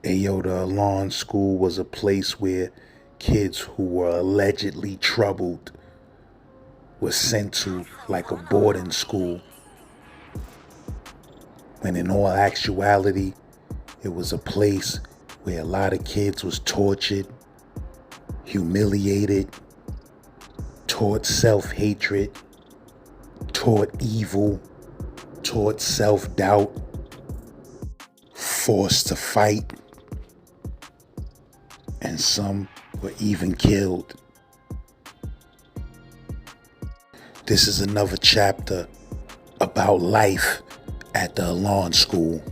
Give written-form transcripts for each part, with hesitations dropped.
Ayo, the Elan School was a place where kids who were allegedly troubled were sent to like a boarding school, when in all actuality, it was a place where a lot of kids was tortured, humiliated, taught self-hatred, taught evil, taught self-doubt, forced to fight, and some were even killed. This is another chapter about life at the Elan School,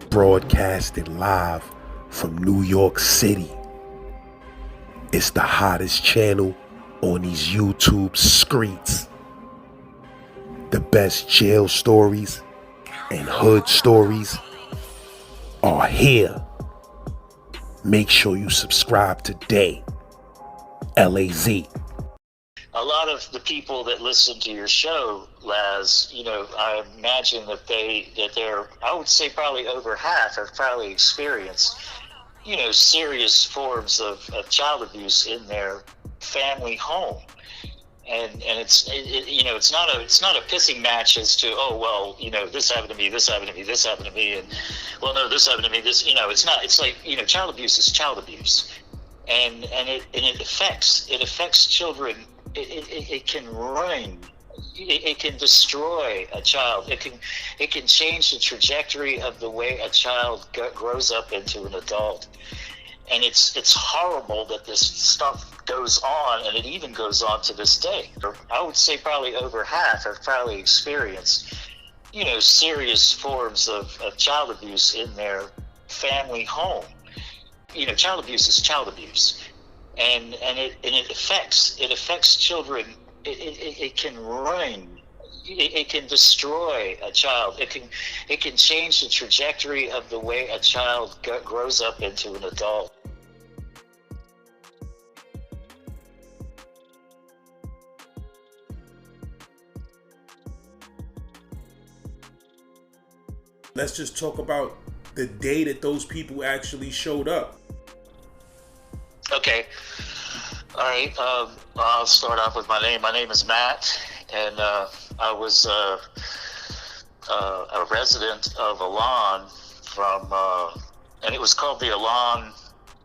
broadcasted live from New York City. It's the hottest channel on these YouTube streets. The best jail stories and hood stories are here. Make sure you subscribe today. LAZ. A lot of the people that listen to your show, Laz, I imagine that they're, I would say probably over half have probably experienced, serious forms of child abuse in their family home. And it's not a pissing match as to, oh, well, this happened to me, this happened to me, this happened to me, and well, no, this happened to me, this, it's not. It's like, child abuse is child abuse, and it affects children. It can ruin, it can destroy a child. It can change the trajectory of the way a child grows up into an adult. And it's horrible that this stuff goes on, and it even goes on to this day. I would say probably over half have probably experienced, serious forms of child abuse in their family home. Child abuse is child abuse, and it affects children. It can ruin. It can destroy a child. It can change the trajectory of the way a child grows up into an adult. Let's just talk about the day that those people actually showed up. Okay. All right. I'll start off with my name. My name is Matt, and I was a resident of Elan and it was called the Elan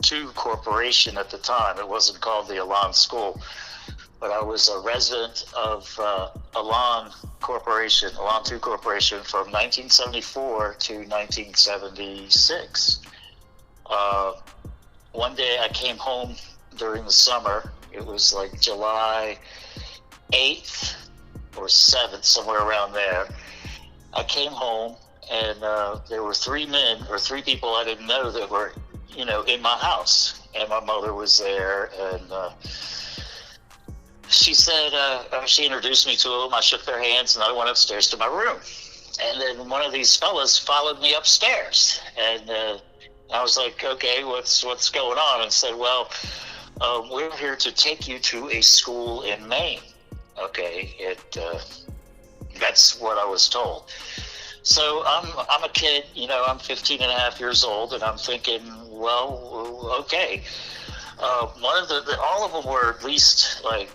2 Corporation at the time. It wasn't called the Elan School, but I was a resident of Elan Corporation, Elan 2 Corporation, from 1974 to 1976. One day I came home during the summer. It was like July 8th or 7th, somewhere around there. I came home, and there were three people I didn't know that were, in my house. And my mother was there, and she said, she introduced me to them. I shook their hands, and I went upstairs to my room. And then one of these fellas followed me upstairs, and I was like, okay, what's going on? And said, well, we're here to take you to a school in Maine. Okay, that's what I was told. So I'm a kid, I'm 15 and a half years old, and I'm thinking, well, okay. All of them were at least, like,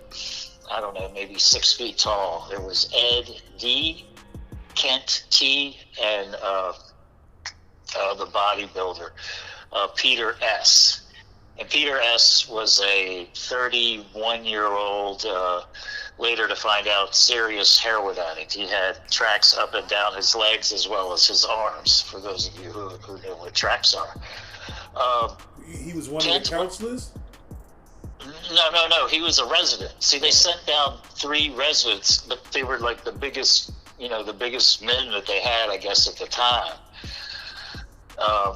I don't know, maybe 6 feet tall. There was Ed D, Kent T, and the bodybuilder, Peter S. And Peter S. was a 31-year-old, later to find out, serious heroin addict. He had tracks up and down his legs as well as his arms, for those of you who know what tracks are. He was one of the counselors? No. He was a resident. See, they sent down 3 residents, but they were like the biggest men that they had, I guess, at the time.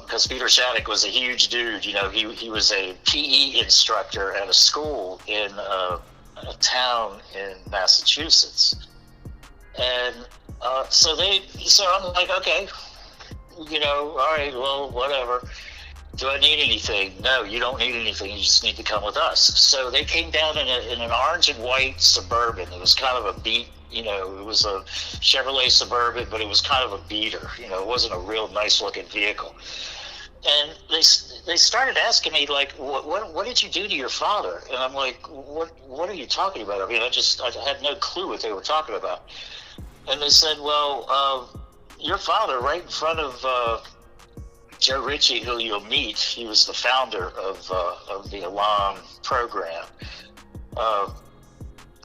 Because Peter Shattuck was a huge dude. He was a PE instructor at a school in a town in Massachusetts. And so I'm like, okay, all right, well, whatever. Do I need anything? No, you don't need anything. You just need to come with us. So they came down in an orange and white Suburban. It was kind of a beat, it was a Chevrolet Suburban, but it was kind of a beater. It wasn't a real nice looking vehicle. and they started asking me like, what did you do to your father? And I'm like, what are you talking about? I mean, I had no clue what they were talking about. And they said, well, your father, right in front of Joe Richie, who you'll meet, he was the founder of the Elan program.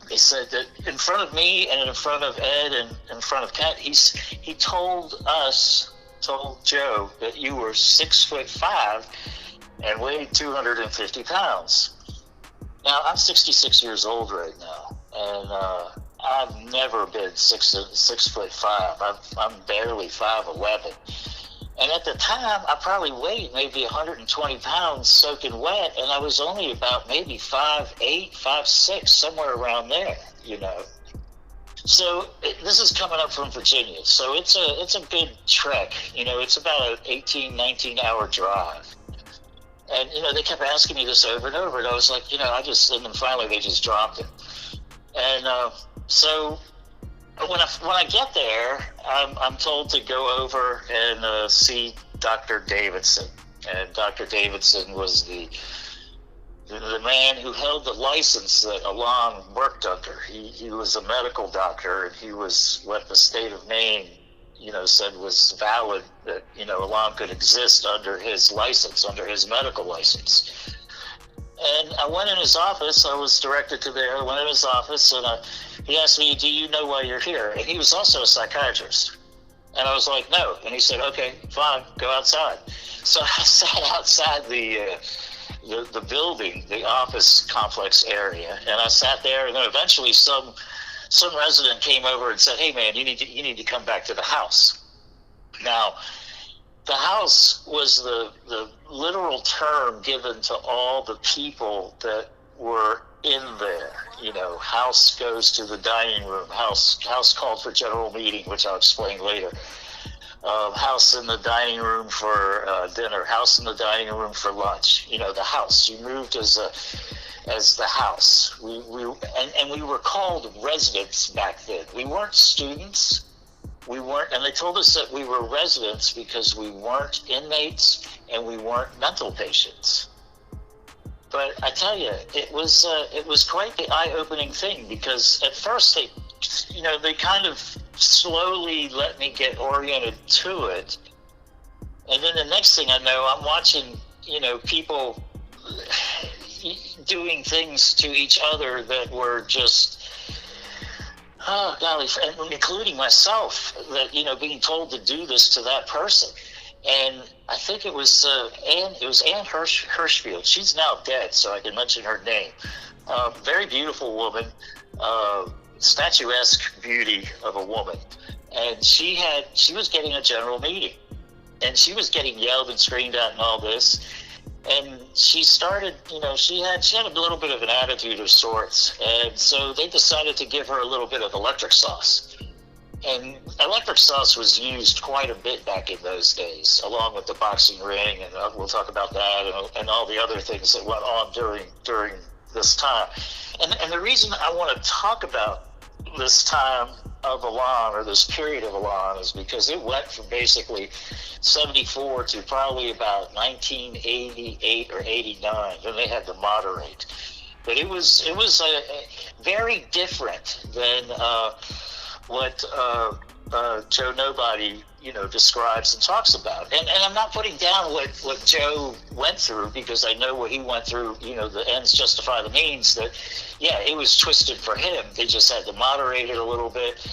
They said that in front of me and in front of Ed and in front of Kat, he told Joe that you were 6'5" and weighed 250 pounds. Now, I'm 66 years old right now, and I've never been 6'5". I'm barely 5'11". And at the time, I probably weighed maybe 120 pounds soaking wet, and I was only about maybe 5'8", 5'6", somewhere around there, you know. So this is coming up from Virginia, so it's a good trek, you know. It's about an 18, 19-hour drive. And, you know, they kept asking me this over and over, and I was like, you know, and then finally they just dropped it. And so when I get there, I'm told to go over and see Dr. Davidson. And Dr. Davidson was the man who held the license that Alain worked under. He was a medical doctor, and he was what the state of Maine, you know, said was valid, that, you know, Alain could exist under his license, under his medical license. And I went in his office. I was directed to there. I went in his office, and he asked me, do you know why you're here? And he was also a psychiatrist. And I was like, no. And he said, okay, fine, go outside. So I sat outside the building, the office complex area, and I sat there. And then eventually some resident came over and said, hey, man, you need to come back to the house. Now, the house was the literal term given to all the people that were in there. You know, house goes to the dining room, house called for general meeting, which I'll explain later. House in the dining room for dinner, house in the dining room for lunch. You know, the house. You moved as the house. We were called residents back then. We weren't students. We weren't, and they told us that we were residents because we weren't inmates and we weren't mental patients. But I tell you, it was quite the eye-opening thing, because at first they kind of slowly let me get oriented to it, and then the next thing I know, I'm watching, you know, people doing things to each other that were just, oh golly, including myself, that, you know, being told to do this to that person. And I think it was Ann Hirschfield. She's now dead, so I can mention her name. Very beautiful woman, statuesque beauty of a woman. And she was getting a general meeting, and she was getting yelled and screamed at and all this. And she started, you know, she had a little bit of an attitude of sorts. And so they decided to give her a little bit of electric sauce. And electric sauce was used quite a bit back in those days, along with the boxing ring, and we'll talk about that, and all the other things that went on during this time. And the reason I want to talk about this time of Elan, or this period of Elan, is because it went from basically 74 to probably about 1988 or 89, then they had to moderate. But it was very different than what Joe Nobody, you know, describes and talks about. And I'm not putting down what Joe went through, because I know what he went through, you know, the ends justify the means, that, yeah, it was twisted for him. They just had to moderate it a little bit.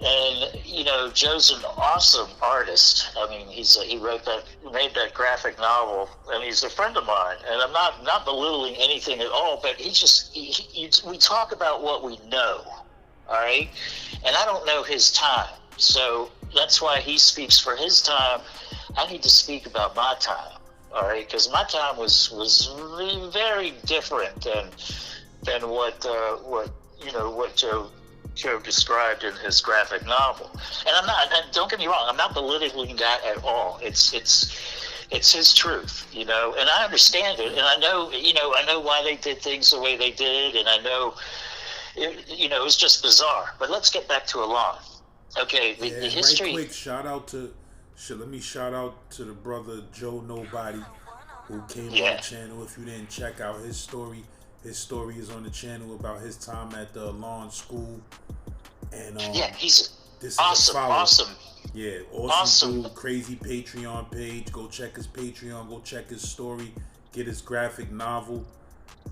And, you know, Joe's an awesome artist. I mean, he made that graphic novel, and he's a friend of mine. And I'm not belittling anything at all, but we talk about what we know. All right. And I don't know his time. So that's why he speaks for his time. I need to speak about my time. All right. Because my time was very different than what Joe described in his graphic novel. And don't get me wrong, I'm not belittling that at all. It's his truth, you know, and I understand it. And I know why they did things the way they did. And I know, it was just bizarre. But let's get back to Alain. Okay, the history. Right quick, shout out Let me shout out to the brother Joe Nobody who came on the Yeah, channel. If you didn't check out his story is on the channel about his time at the Elan School. And yeah, he's this is a awesome, follow. awesome, Yeah, awesome. dude, crazy Patreon page. Go check his Patreon. Go check his story. Get his graphic novel.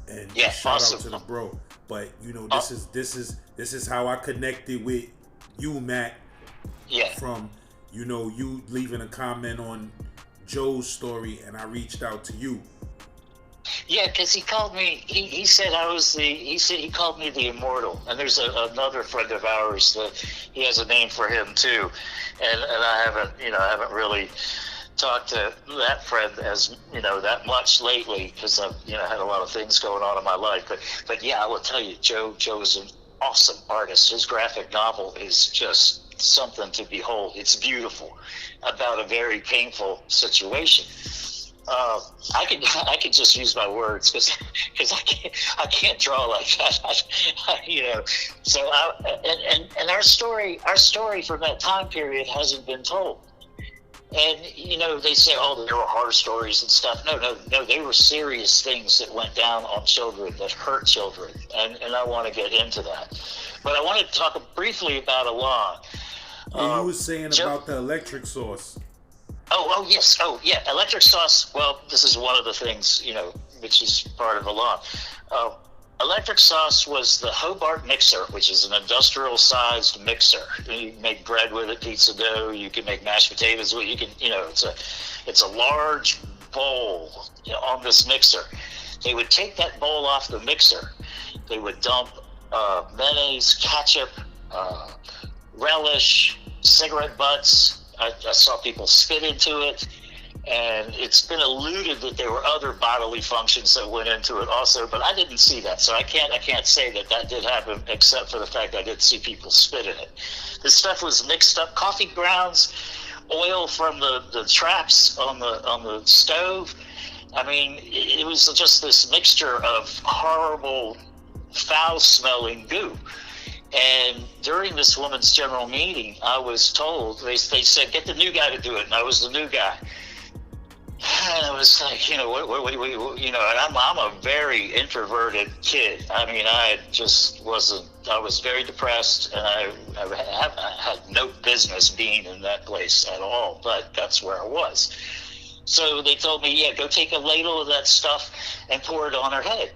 And Yeah, just shout out awesome. to the bro. But you know, Uh, this is how I connected with you, Matt. yeah, From you leaving a comment on Joe's story, and I reached out to you. yeah, because he called me. He said I was the. He said he called me the immortal. And there's another friend of ours that he has a name for him too, and I haven't really talked to that friend as that much lately because I've had a lot of things going on in my life. But yeah, I will tell you, Joe is an awesome artist. His graphic novel is just something to behold. It's beautiful about a very painful situation. I can just use my words because I can't draw like that. So and our story from that time period hasn't been told. And they say, oh, there were horror stories and stuff. No, they were serious things that went down on children, that hurt children, and I want to get into that. But I wanted to talk briefly about Alain. And you were saying about the electric source. Oh, yes. Oh, yeah. Electric sauce. Well, this is one of the things, which is part of Alain. Electric sauce was the Hobart mixer, which is an industrial-sized mixer. You can make bread with it, pizza dough. You can make mashed potatoes with it. You can, it's a large bowl on this mixer. They would take that bowl off the mixer. They would dump mayonnaise, ketchup, relish, cigarette butts. I saw people spit into it. And it's been alluded that there were other bodily functions that went into it also, but I didn't see that, so I can't say that did happen, except for the fact I did see people spit in it. This stuff was mixed up: coffee grounds, oil from the traps on the stove. I mean, it was just this mixture of horrible, foul-smelling goo. And during this woman's general meeting, I was told they said, "Get the new guy to do it," and I was the new guy. And I was like, and I'm a very introverted kid. I mean, I was very depressed, and I had no business being in that place at all, but that's where I was. So they told me, yeah, go take a ladle of that stuff and pour it on her head.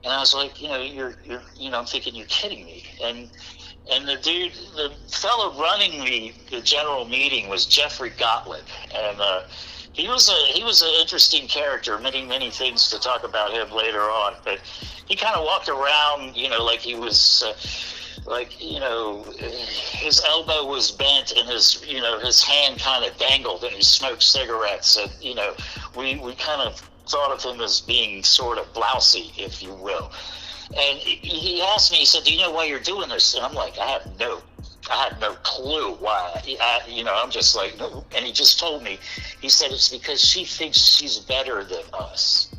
And I was like, I'm thinking you're kidding me. And the fellow running the general meeting was Jeffrey Gottlieb. And, he was an interesting character. Many things to talk about him later on, but he kind of walked around, like he was, his elbow was bent and his hand kind of dangled, and he smoked cigarettes. And we kind of thought of him as being sort of blousy, if you will. And he asked me, he said, "Do you know why you're doing this?" And I'm like, I had no clue why. I'm just like, no. And he just told me, he said, it's because she thinks she's better than us.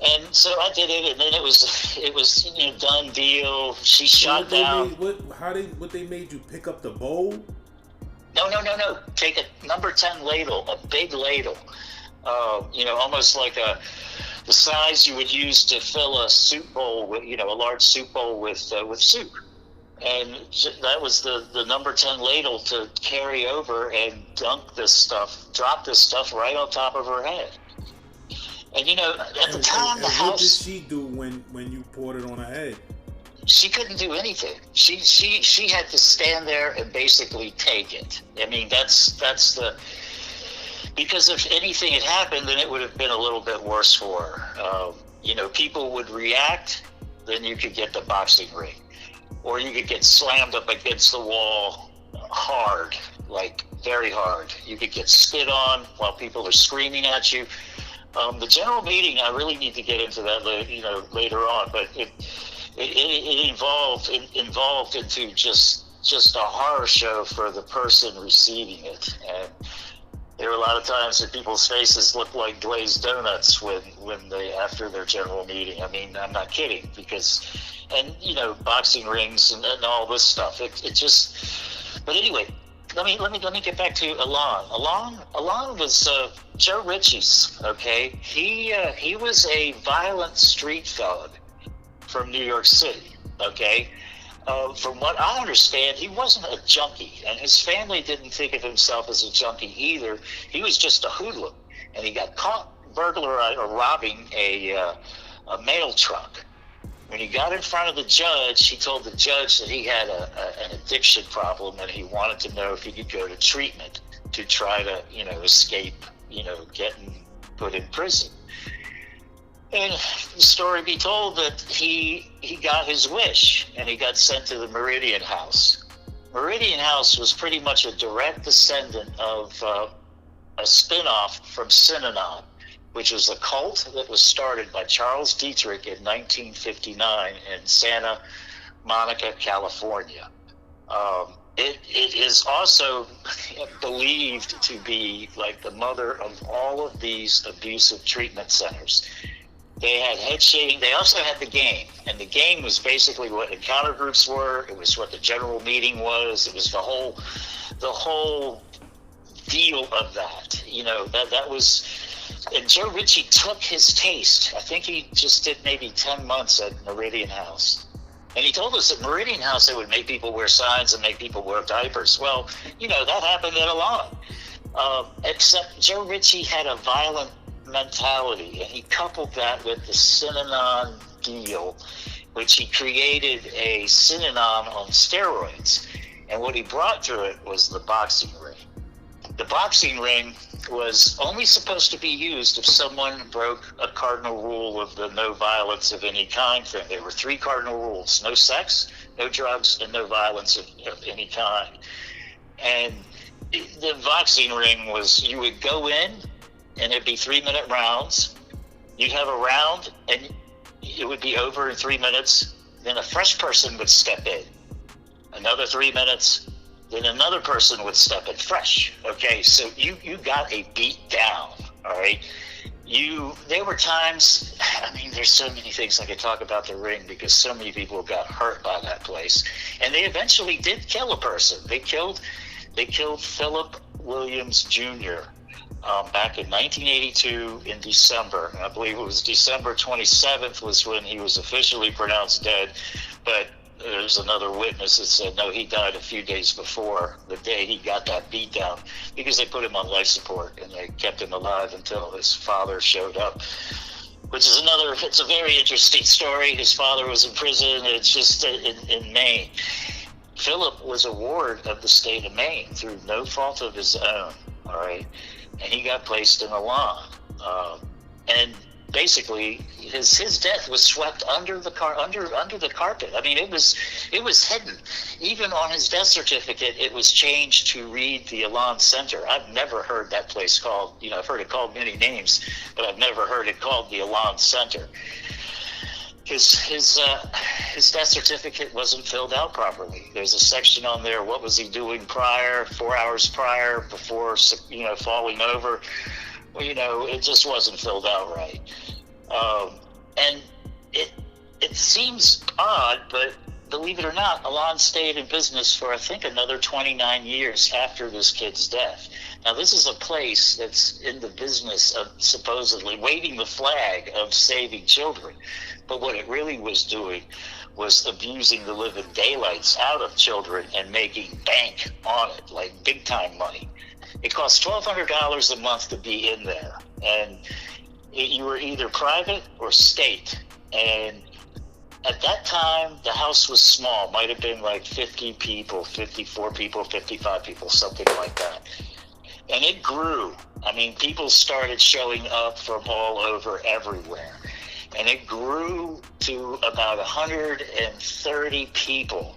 And so I did it, and then it was done deal. She shot down. What they made you pick up the bowl? No. Take a number 10 ladle, a big ladle. Almost like the size you would use to fill a soup bowl with, a large soup bowl with soup. And that was the number 10 ladle to carry over and drop this stuff right on top of her head. And at the time, the house. What did she do when you poured it on her head? She couldn't do anything. She had to stand there and basically take it. I mean, that's because if anything had happened, then it would have been a little bit worse for her. People would react, then you could get the boxing ring. Or you could get slammed up against the wall hard, like very hard. You could get spit on while people are screaming at you. The general meeting, I really need to get into that later on, but it evolved into just a horror show for the person receiving it. And there were a lot of times that people's faces looked like glazed donuts when they after their general meeting. I mean, I'm not kidding, and boxing rings and all this stuff. But anyway, let me get back to Alain. Alain was Joe Ritchie's. Okay, he was a violent street thug from New York City. Okay, from what I understand, he wasn't a junkie, and his family didn't think of himself as a junkie either. He was just a hoodlum, and he got caught burglarizing or robbing a mail truck. When he got in front of the judge, he told the judge that he had an addiction problem, and he wanted to know if he could go to treatment to try to, escape, getting put in prison. And the story be told that he got his wish, and he got sent to the Meridian House. Meridian House was pretty much a direct descendant of a spin-off from Synanon, which was a cult that was started by Charles Dietrich in 1959 in Santa Monica, California. It is also believed to be like the mother of all of these abusive treatment centers. They had head shaving. They also had the game, and the game was basically what encounter groups were. It was what the general meeting was. It was the whole deal of that. That was. And Joe Ritchie took his taste. I think he just did maybe 10 months at Meridian House. And he told us at Meridian House they would make people wear signs and make people wear diapers. Well, that happened at Alain. Except Joe Ritchie had a violent mentality, and he coupled that with the Synanon deal, which he created a Synanon on steroids. And what he brought to it was the boxing ring. The boxing ring was only supposed to be used if someone broke a cardinal rule of the no violence of any kind thing. There were 3 cardinal rules: no sex, no drugs, and no violence of any kind. And the boxing ring was, you would go in, and it'd be 3-minute rounds. You'd have a round, and it would be over in 3 minutes. Then a fresh person would step in. Another 3 minutes. Then another person would step in fresh. Okay, so you got a beat down, all right? There were times, there's so many things I could talk about the ring because so many people got hurt by that place. And they eventually did kill a person. They killed Philip Williams Jr. Back in 1982 in December. I believe it was December 27th was when he was officially pronounced dead, but there's another witness that said, no, he died a few days before the day he got that beat down because they put him on life support and they kept him alive until his father showed up, which is it's a very interesting story. His father was in prison. It's just in Maine. Philip was a ward of the state of Maine through no fault of his own, all right? And he got placed in Elan. And basically his death was swept under the carpet. It was hidden. Even on his death certificate, it was changed to read the Elan Center. I've never heard that place called, I've heard it called many names, but I've never heard it called the Elan Center. His death certificate wasn't filled out properly. There's a section on there, what was he doing 4 hours prior, before, falling over. It just wasn't filled out right. And it seems odd, but believe it or not, Alain stayed in business for, I think, another 29 years after this kid's death. Now, this is a place that's in the business of supposedly waving the flag of saving children. But what it really was doing was abusing the living daylights out of children and making bank on it, like big-time money. It cost $1,200 a month to be in there, and you were either private or state. And at that time, the house was small. Might have been like 50 people, 54 people, 55 people, something like that. And it grew. People started showing up from all over everywhere. And it grew to about 130 people.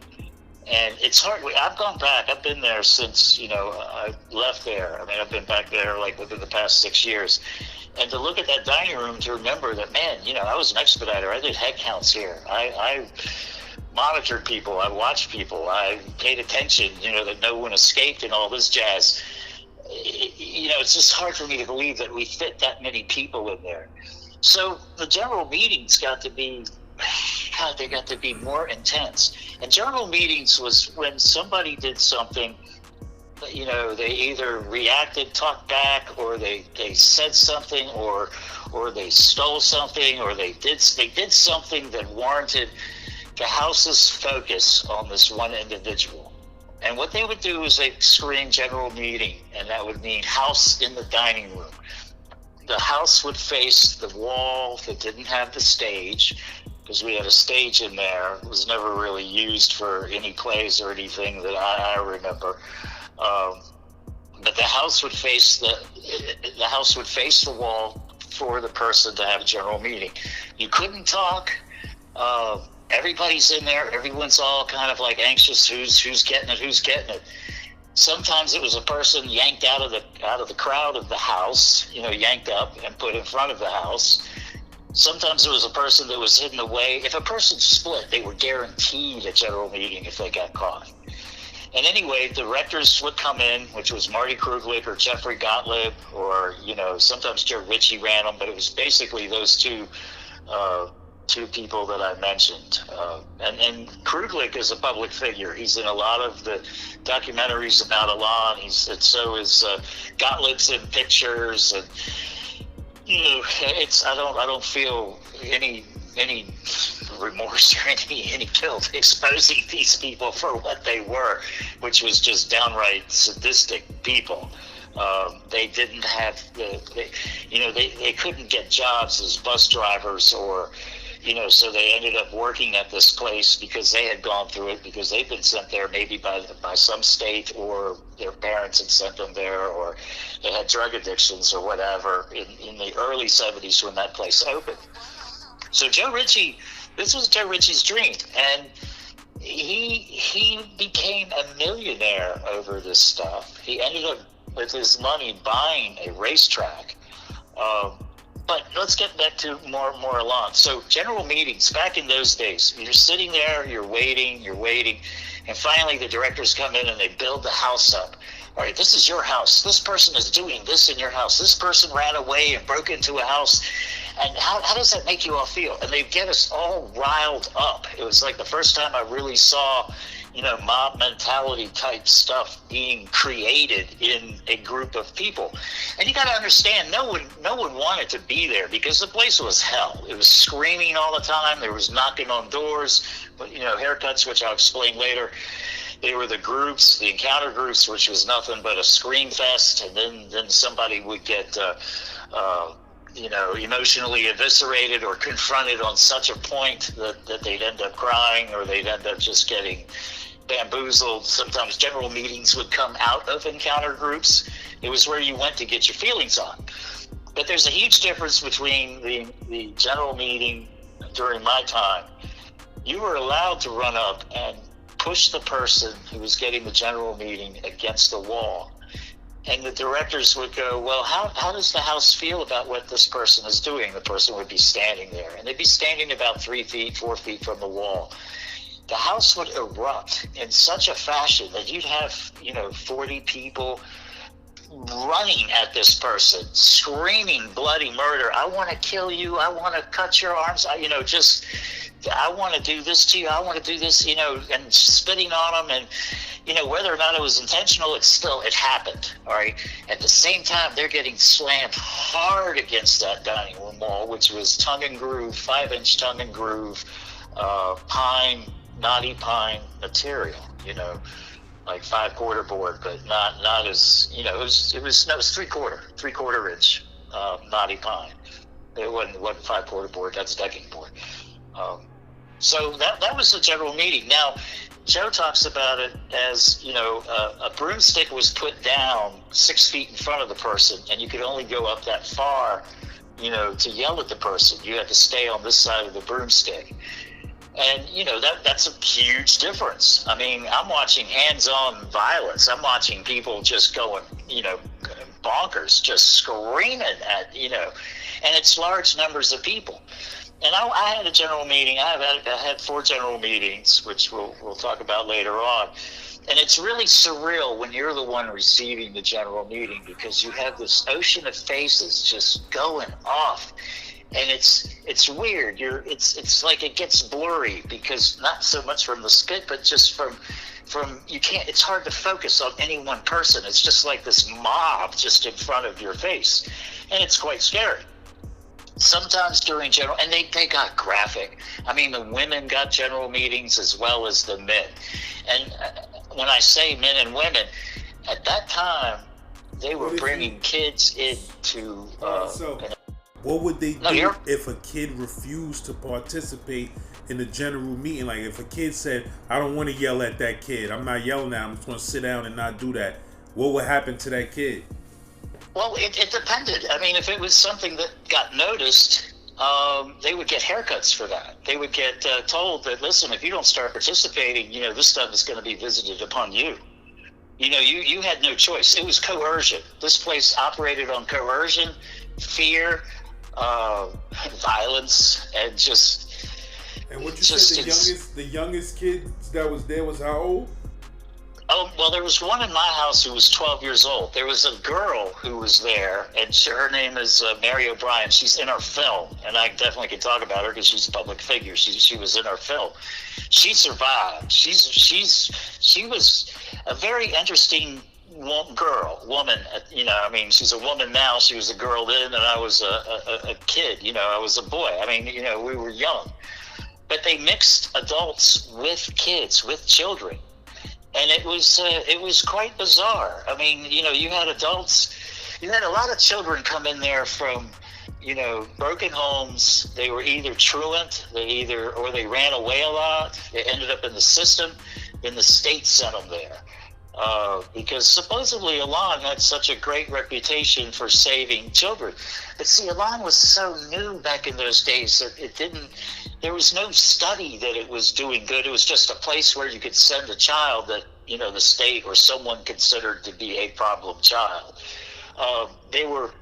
And it's hard. I've gone back. I've been there since, I left there. I've been back there like within the past 6 years. And to look at that dining room, to remember that, man, I was an expediter. I did head counts here. I monitored people. I watched people. I paid attention, that no one escaped and all this jazz. It's just hard for me to believe that we fit that many people in there. So the general meetings got to be more intense. And general meetings was when somebody did something you know, they either reacted, talked back, or they said something, or they stole something, or they did something that warranted the house's focus on this one individual. And what they would do is they'd scream general meeting, and that would mean house in the dining room. The house would face the wall that didn't have the stage, because we had a stage in there. It was never really used for any plays or anything that I remember. But the house would face the wall for the person to have a general meeting. You couldn't talk. Everybody's in there. Everyone's all kind of like anxious. Who's getting it? Sometimes it was a person yanked out of the crowd of the house, you know, yanked up and put in front of the house. Sometimes it was a person that was hidden away. If a person split, they were guaranteed a general meeting if they got caught. And anyway, directors would come in, which was Marty Kruglich or Jeffrey Gottlieb, or, you know, sometimes Joe Richie ran them, but it was basically those two people that I mentioned. And Kruglich is a public figure. He's in a lot of the documentaries about Alain. So is Gottlieb's in pictures, and you know, I don't feel any remorse or any guilt exposing these people for what they were, which was just downright sadistic people. They didn't have they couldn't get jobs as bus drivers, or, you know, so they ended up working at this place because they had gone through it, because they'd been sent there maybe by some state, or their parents had sent them there, or they had drug addictions or whatever in the early 70s when that place opened. So this was Joe Ritchie's dream, and he became a millionaire over this stuff. He ended up with his money buying a racetrack. But let's get back to more Alain. So general meetings back in those days, you're sitting there, you're waiting, and finally the directors come in and they build the house up. All right, this is your house. This person is doing this in your house. This person ran away and broke into a house. And how does that make you all feel? And they get us all riled up. It was like the first time I really saw, you know, mob mentality type stuff being created in a group of people. And you got to understand, no one wanted to be there, because the place was hell. It was screaming all the time. There was knocking on doors, but, you know, haircuts, which I'll explain later. They were the groups, the encounter groups, which was nothing but a scream fest. And then somebody would get, you know, emotionally eviscerated or confronted on such a point that they'd end up crying, or they'd end up just getting bamboozled. Sometimes general meetings would come out of encounter groups. It was where you went to get your feelings on. But there's a huge difference between the general meeting during my time. You were allowed to run up and push the person who was getting the general meeting against the wall. And the directors would go, well, how does the house feel about what this person is doing? The person would be standing there, and they'd be standing about 3 feet, 4 feet from the wall. The house would erupt in such a fashion that you'd have, 40 people running at this person, screaming bloody murder. I want to kill you. I want to cut your arms. I want to do this to you. I want to do this, and spitting on them. And, whether or not it was intentional, it happened. All right. At the same time, they're getting slammed hard against that dining room wall, which was tongue and groove, 5-inch tongue and groove, pine, knotty pine material, like 5/4 board, but not as, it was 3/4 inch, knotty pine. It wasn't 5/4 board. That's decking board. So that was the general meeting. Now, Joe talks about it as, a broomstick was put down 6 feet in front of the person, and you could only go up that far, to yell at the person. You had to stay on this side of the broomstick. And, that's a huge difference. I mean, I'm watching hands-on violence. I'm watching people just going, bonkers, just screaming at, and it's large numbers of people. And I had a general meeting. I had 4 general meetings, which we'll talk about later on. And it's really surreal when you're the one receiving the general meeting, because you have this ocean of faces just going off. And it's weird. It's like it gets blurry, because not so much from the spit, but just from you can't, it's hard to focus on any one person. It's just like this mob just in front of your face, and it's quite scary. Sometimes during general, and they got graphic. I mean, the women got general meetings as well as the men. And when I say men and women, at that time, they were bringing kids into. What would they do if a kid refused to participate in the general meeting? Like if a kid said, "I don't want to yell at that kid. I'm not yelling at him. I'm just going to sit down and not do that." What would happen to that kid? Well, it depended. I mean, if it was something that got noticed, they would get haircuts for that. They would get told that, listen, if you don't start participating, this stuff is going to be visited upon you. You had no choice. It was coercion. This place operated on coercion, fear, violence, and just. And what you said, the youngest kid that was there was how old? Oh, well, there was one in my house who was 12 years old. There was a girl who was there, and her name is Mary O'Brien. She's in our film, and I definitely can talk about her because she's a public figure. She was in our film. She survived. She was a very interesting woman. I mean, she's a woman now. She was a girl then, and I was a kid. I was a boy. I mean, we were young. But they mixed adults with kids, with children. And it was quite bizarre. I mean, you had adults, you had a lot of children come in there from, broken homes. They were either truant, or they ran away a lot. They ended up in the system. Then the state sent them there. Because supposedly Elan had such a great reputation for saving children. But see, Elan was so new back in those days that there was no study that it was doing good. It was just a place where you could send a child that, the state or someone considered to be a problem child. They were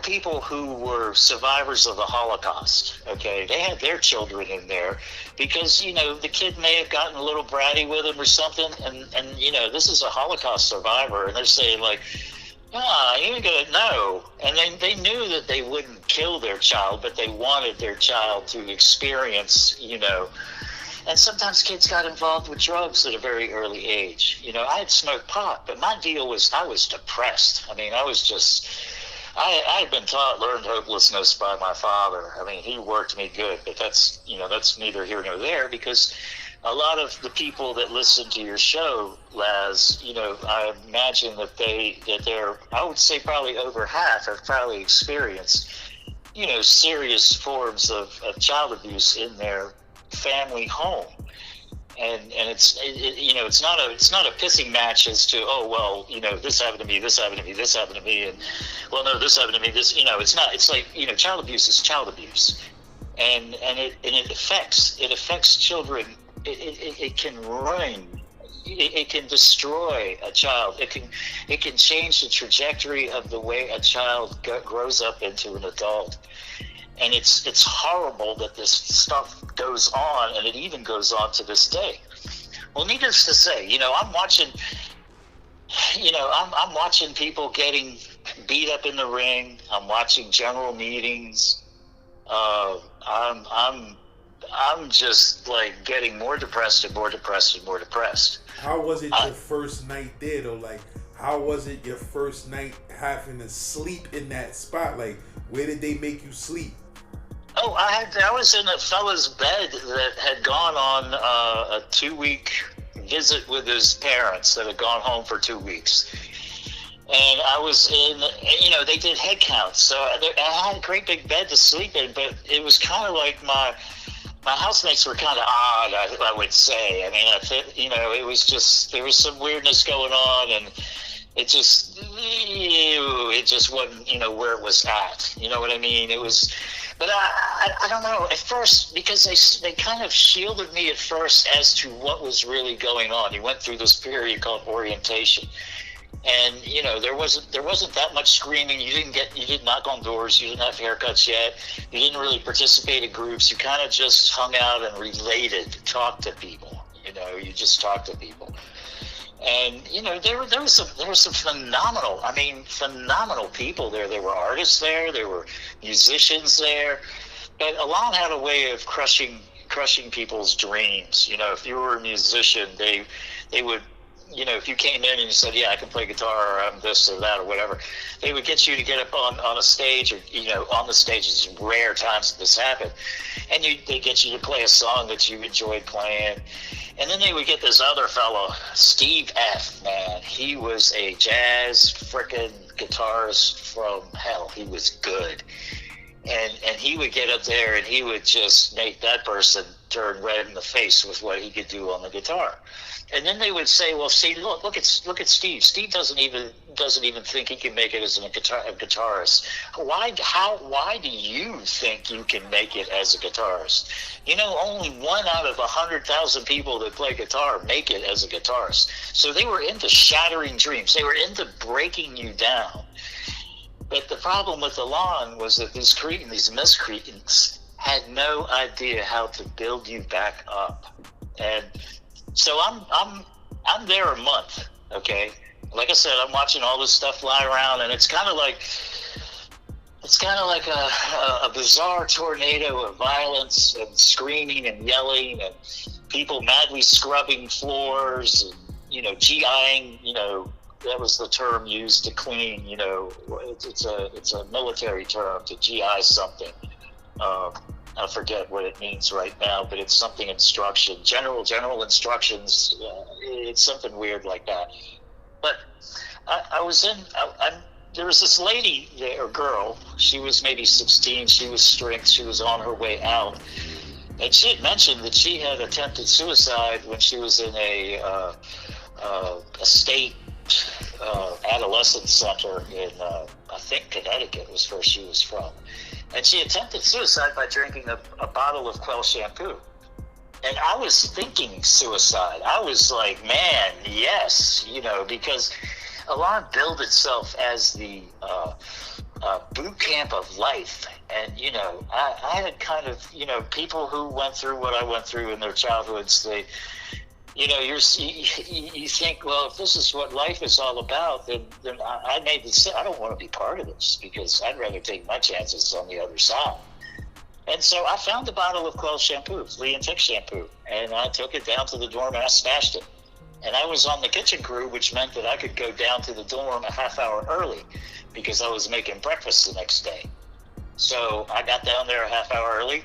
people who were survivors of the Holocaust. Okay, they had their children in there because the kid may have gotten a little bratty with him or something, and this is a Holocaust survivor, and they're saying like, you ain't gonna know. And then they knew that they wouldn't kill their child, but they wanted their child to experience, And sometimes kids got involved with drugs at a very early age. I had smoked pot, but my deal was I was depressed. I mean, I had been learned hopelessness by my father. I mean, he worked me good, but that's neither here nor there, because a lot of the people that listen to your show, Laz, I imagine that they're, I would say probably over half have probably experienced, serious forms of child abuse in their family home. And it's not a pissing match as to, this happened to me, this happened to me, this happened to me, and well, no, this happened to me, this, it's not. It's like, child abuse is child abuse, and it affects children. It can ruin, it can destroy a child. It can change the trajectory of the way a child grows up into an adult. And it's horrible that this stuff goes on, and it even goes on to this day. Well, needless to say, I'm watching people getting beat up in the ring. I'm watching general meetings. I'm just like getting more depressed and more depressed and more depressed. How was it your first night there though? Like, how was it your first night having to sleep in that spot? Like, where did they make you sleep? Oh, I was in a fella's bed that had gone on a 2-week visit with his parents that had gone home for 2 weeks. And I was in, they did head counts. So I had a great big bed to sleep in, but it was kind of like my housemates were kind of odd, I would say. I mean, it was just, there was some weirdness going on, and it just wasn't, where it was at. You know what I mean? It was, but I don't know, at first, because they kind of shielded me at first as to what was really going on. You went through this period called orientation. And, there wasn't that much screaming. You didn't knock on doors. You didn't have haircuts yet. You didn't really participate in groups. You kind of just hung out and related, talked to people. You just talked to people. And, there were some phenomenal people there. There were artists there. There were musicians there. But Alain had a way of crushing crushing people's dreams. You know, if you were a musician, they would, you know, if you came in and you said, yeah, I can play guitar, or I'm this or that or whatever, they would get you to get up on a stage, or, you know, on the stage. It's rare times that this happened. And they get you to play a song that you enjoyed playing. And then they would get this other fellow, Steve F., man. He was a jazz frickin' guitarist from hell. He was good. And he would get up there and he would just make that person turn red in the face with what he could do on the guitar. And then they would say, well, see, look at Steve. Steve doesn't even think he can make it as a guitarist. Why do you think you can make it as a guitarist? You know, only 1 out of 100,000 people that play guitar make it as a guitarist. So they were into shattering dreams. They were into breaking you down. But the problem with Elan was that these miscreants had no idea how to build you back up. And so I'm there a month, okay? Like I said, I'm watching all this stuff fly around, and it's kind of like a bizarre tornado of violence and screaming and yelling and people madly scrubbing floors and, you know, GIing, you know, that was the term used to clean, you know, it's a military term to GI something. I forget what it means right now, but it's something instruction, general instructions. It's something weird like that. But there was this lady there, or girl. She was maybe 16. She was strict. She was on her way out, and she had mentioned that she had attempted suicide when she was in a state adolescent center in I think Connecticut was where she was from. And she attempted suicide by drinking a bottle of Quell shampoo. And I was thinking suicide. I was like, man, yes, you know, because Elan billed itself as the boot camp of life. And, you know, I had kind of, you know, people who went through what I went through in their childhoods, you know, you think, well, if this is what life is all about, then I made the decision. I don't want to be part of this because I'd rather take my chances on the other side. And so I found a bottle of Quell shampoo, flea and tick shampoo, and I took it down to the dorm and I stashed it. And I was on the kitchen crew, which meant that I could go down to the dorm a half hour early because I was making breakfast the next day. So I got down there a half hour early.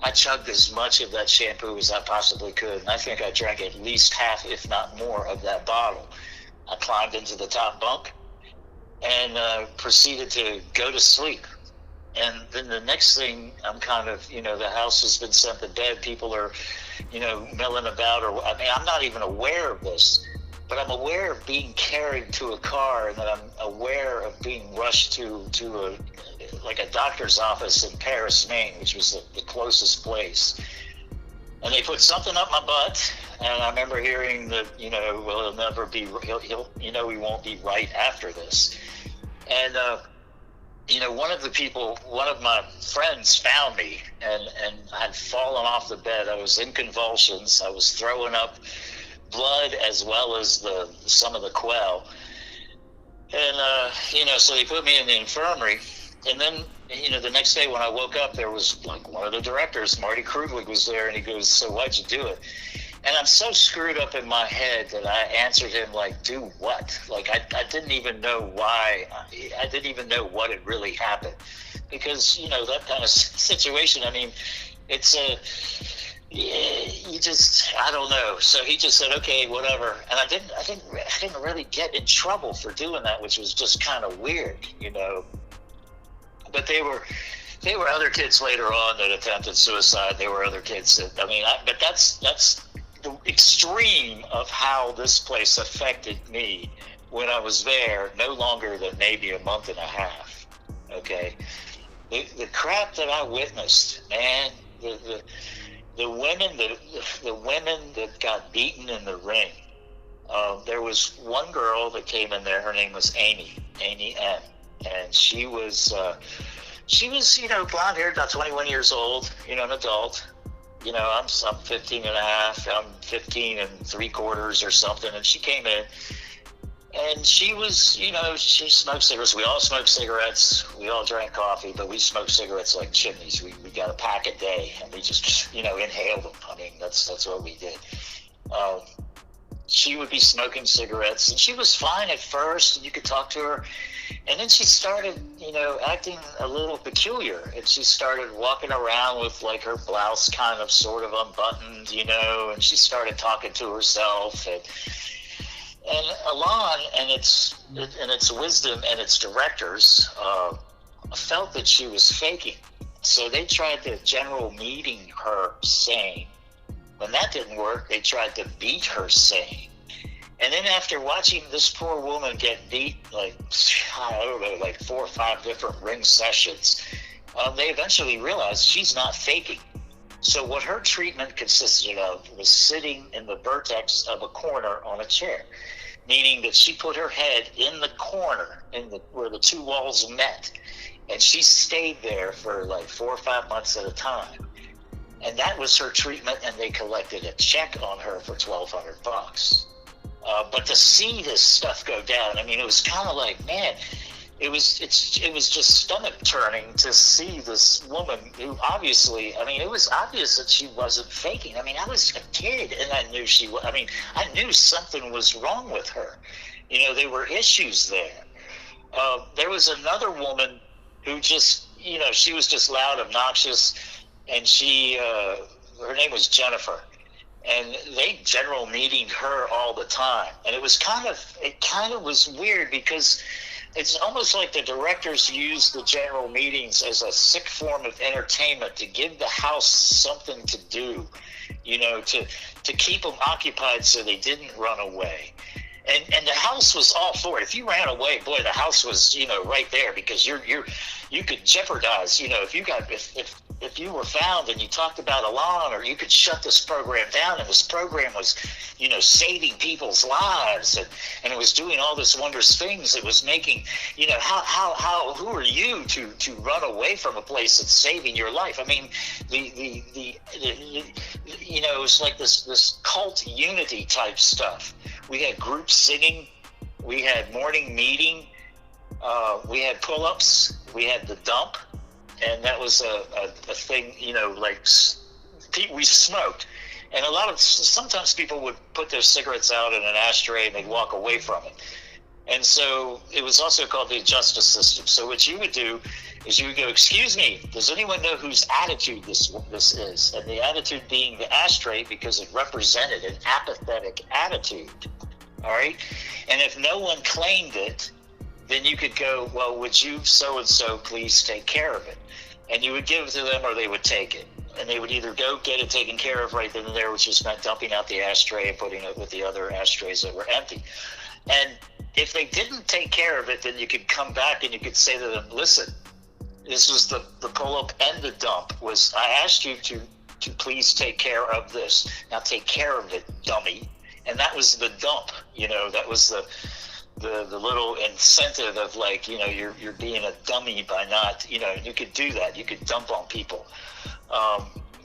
I chugged as much of that shampoo as I possibly could, and I think I drank at least half, if not more, of that bottle. I climbed into the top bunk and proceeded to go to sleep. And then the next thing, I'm kind of, you know, the house has been sent to bed. People are, you know, milling about, or I mean, I'm not even aware of this, but I'm aware of being carried to a car, and that I'm aware of being rushed to a doctor's office in Paris, Maine, which was the closest place. And they put something up my butt, and I remember hearing that, you know, well, he'll never be, he'll you know, he won't be right after this. And, you know, one of my friends found me, and I had fallen off the bed. I was in convulsions. I was throwing up blood as well as some of the Quell. And, you know, so they put me in the infirmary. And then, you know, the next day when I woke up, there was like one of the directors, Marty Krudwig, was there, and he goes, so why'd you do it? And I'm so screwed up in my head that I answered him like, do what? Like, I didn't even know why. I didn't even know what had really happened. Because, you know, that kind of situation, I mean, it's I don't know. So he just said, okay, whatever. And I didn't really get in trouble for doing that, which was just kind of weird, you know. But they were other kids later on that attempted suicide. There were other kids that, I mean, but that's the extreme of how this place affected me when I was there, no longer than maybe a month and a half. Okay, the crap that I witnessed, man, the women that got beaten in the ring. There was one girl that came in there. Her name was Amy M. And she was, you know, blonde haired, about 21 years old, you know, an adult. You know, I'm 15 and a half, I'm 15 and 3/4 or something. And she came in And she was, she smoked cigarettes. We all smoked cigarettes. We all drank coffee, but we smoked cigarettes like chimneys. We got a pack a day, and we just, inhaled them. I mean, that's what we did. She would be smoking cigarettes, and she was fine at first, and you could talk to her. And then she started, acting a little peculiar, and she started walking around with like her blouse kind of sort of unbuttoned, and she started talking to herself. And Elan and its wisdom and its directors felt that she was faking. So they tried to general meeting her sane. When that didn't work, they tried to beat her sane. And then after watching this poor woman get beat, like 4 or 5 different ring sessions, they eventually realized she's not faking. So what her treatment consisted of was sitting in the vertex of a corner on a chair, meaning that she put her head in the corner where the 2 walls met, and she stayed there for like 4 or 5 months at a time. And that was her treatment, and they collected a check on her for $1,200. But to see this stuff go down, I mean, it was kind of like, man, it was just stomach turning to see this woman who obviously, I mean, it was obvious that she wasn't faking. I mean, I was a kid, and I knew I knew something was wrong with her. There were issues there. There was another woman who just, she was just loud, obnoxious, and her name was Jennifer. And they general meetinged her all the time. And it kind of was weird, because it's almost like the directors used the general meetings as a sick form of entertainment to give the house something to do, to keep them occupied so they didn't run away. And the house was all for it. If you ran away, boy, the house was, right there, because you could jeopardize, if you were found and you talked about Alain, or you could shut this program down, and this program was, saving people's lives, and it was doing all this wondrous things. It was making, who are you to run away from a place that's saving your life? I mean, it was like this cult unity type stuff. We had group singing, we had morning meeting, we had pull-ups, we had the dump. And that was a thing, we smoked. And sometimes people would put their cigarettes out in an ashtray and they'd walk away from it. And so it was also called the justice system. So what you would do is you would go, excuse me, does anyone know whose attitude this is? And the attitude being the ashtray, because it represented an apathetic attitude. All right? And if no one claimed it, then you could go, well, would you so-and-so please take care of it? And you would give it to them, or they would take it. And they would either go get it taken care of right then and there, which just meant dumping out the ashtray and putting it with the other ashtrays that were empty. And if they didn't take care of it, then you could come back and you could say to them, listen, this was the pull-up and the dump. I asked you to please take care of this. Now take care of it, dummy. And that was the dump. That was the little incentive of like, you're being a dummy by not, you could do that. You could dump on people.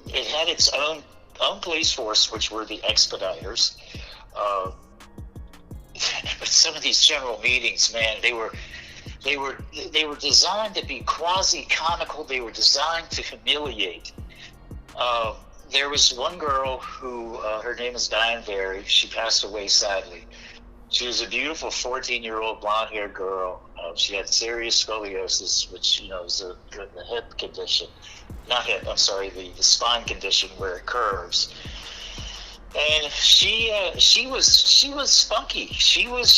It had its own police force, which were the expediters. But some of these general meetings, man, they were designed to be quasi-comical. They were designed to humiliate. There was one girl who, her name is Diane Berry. She passed away sadly. She was a beautiful 14-year-old blonde-haired girl. She had serious scoliosis, which, is the hip condition. Not hip, I'm sorry, the spine condition where it curves. And she was spunky. She was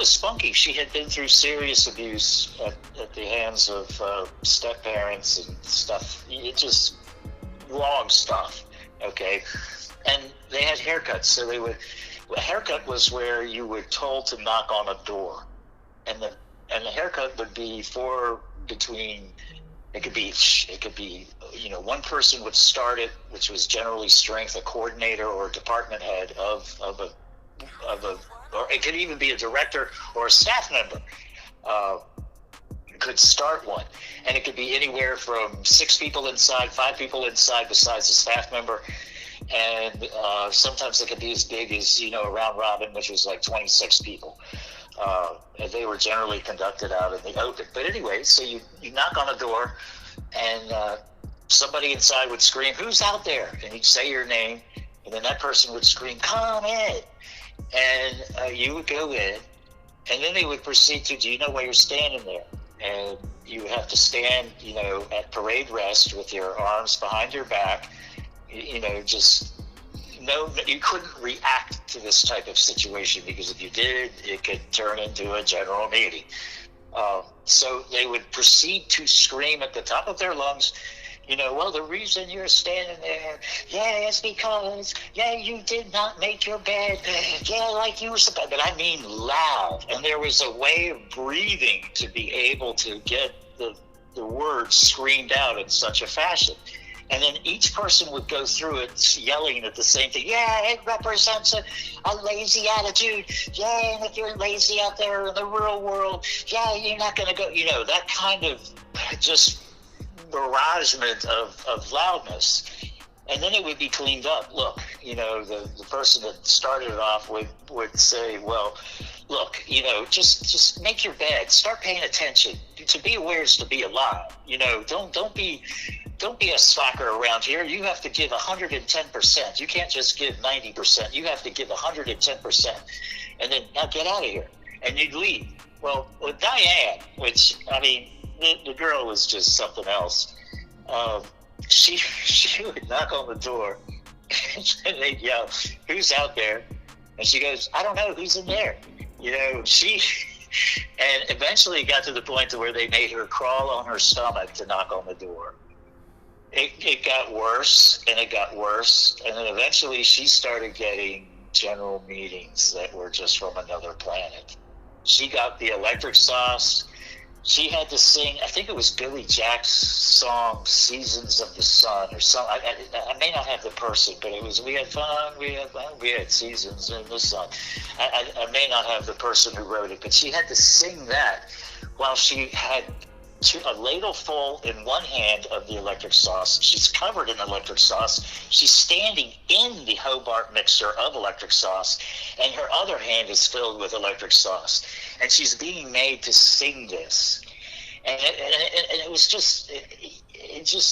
spunky. She had been through serious abuse at the hands of step-parents and stuff. It just wrong stuff, okay? And they had haircuts, so a haircut was where you were told to knock on a door, and the haircut would be it could be one person would start it, which was generally strength, a coordinator or a department head of a or it could even be a director or a staff member could start one, and it could be anywhere from 6 people inside, 5 people inside besides the staff member. and sometimes it could be as big as, you know, a round robin, which was like 26 people. And they were generally conducted out in the open. But anyway, so you knock on a door, and somebody inside would scream, "Who's out there?" And you'd say your name, and then that person would scream, "Come in." And you would go in, and then they would proceed to, "Do you know why you're standing there?" And you would have to stand, you know, at parade rest with your arms behind your back, you know, just know that you couldn't react to this type of situation, because if you did, it could turn into a general meeting. So they would proceed to scream at the top of their lungs, you know, "Well, the reason you're standing there, yeah, is because, yeah, you did not make your bed, yeah, like you were supposed," but I mean loud. And there was a way of breathing to be able to get the words screamed out in such a fashion. And then each person would go through it yelling at the same thing. "Yeah, it represents a lazy attitude. Yeah, and if you're lazy out there in the real world, yeah, you're not going to go," you know, that kind of just barragement of loudness. And then it would be cleaned up. Look, you know, the person that started it off would say, "Well, look, you know, just make your bed. Start paying attention. To be aware is to be alive. You know, don't be a slacker around here. You have to give 110%. You can't just give 90%. You have to give 110%. And then, now get out of here." And you'd leave. Well, with Diane, which, I mean, the girl was just something else. She would knock on the door, and they'd yell, "Who's out there?" And she goes, "I don't know, who's in there?" You know, and eventually it got to the point to where they made her crawl on her stomach to knock on the door. It got worse, and it got worse, and then eventually she started getting general meetings that were just from another planet. She got the electric sauce. She had to sing, I think it was Billy Jack's song, "Seasons of the Sun," or something. I may not have the person, but it was, "We had fun, we had seasons in the sun." I may not have the person who wrote it, but she had to sing that while she had a ladle full in one hand of the electric sauce. She's covered in electric sauce. She's standing in the Hobart mixer of electric sauce, and her other hand is filled with electric sauce. And she's being made to sing this. And it was just,